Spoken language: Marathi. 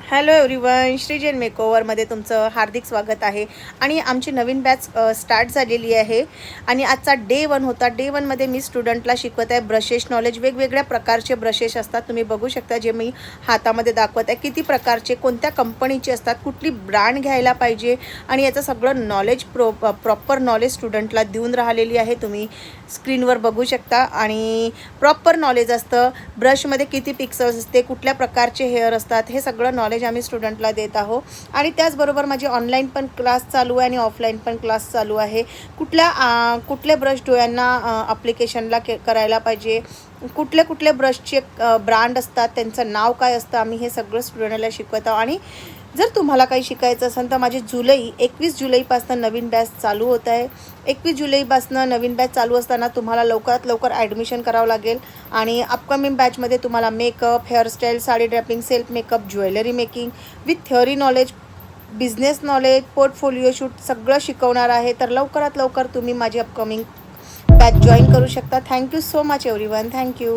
हॅलो एव्हरीवन, श्रीजन मेकओव्हरमध्ये तुमचं हार्दिक स्वागत आहे. आणि आमची नवीन बॅच स्टार्ट झालेली आहे आणि आजचा डे 1 होता. डे 1मध्ये मी स्टुडंटला शिकवत आहे ब्रशेस नॉलेज. वेगवेगळ्या प्रकारचे ब्रशेस असतात, तुम्ही बघू शकता जे मी हातामध्ये दाखवत आहे. किती प्रकारचे, कोणत्या कंपनीचे असतात, कुठली ब्रँड घ्यायला पाहिजे आणि याचं सगळं नॉलेज प्रॉपर नॉलेज स्टुडंटला देऊन राहिलेली आहे. तुम्ही स्क्रीनवर बघू शकता आणि प्रॉपर नॉलेज असतं. ब्रशमध्ये किती पिक्सल्स असते, कुठल्या प्रकारचे हेअर असतात, हे सगळं नॉलेज आम्ही स्टुडंटला देत आहोत. आणि त्याचबरोबर माझी ऑनलाईन पण क्लास चालू आहे आणि ऑफलाईन पण क्लास चालू आहे. कुठले ब्रश डोळ्यांना ॲप्लिकेशनला करायला पाहिजे, कुठले ब्रशचे ब्रँड असतात, त्यांचं नाव काय असतं, आम्ही हे सगळं स्टुडंटला शिकवत आहोत. आणि जर तुम्हाला काही शिकायचं असेल तर माझी 21 जुलैपासून नवीन बॅच चालू होत आहे. 21 जुलैपासून नवीन बॅच चालू असताना तुम्हाला लवकरात लवकर ॲडमिशन करावं लागेल. आणि अपकमिंग बॅचमध्ये तुम्हाला makeup, hairstyle, sari draping, self makeup, jewellery making with theory knowledge, business knowledge, portfolio shoot सगळं शिकवणार आहे. तर लवकरात लवकर तुम्ही माझी अपकमिंग बॅच जॉईन करू शकता. Thank you so much everyone. Thank you.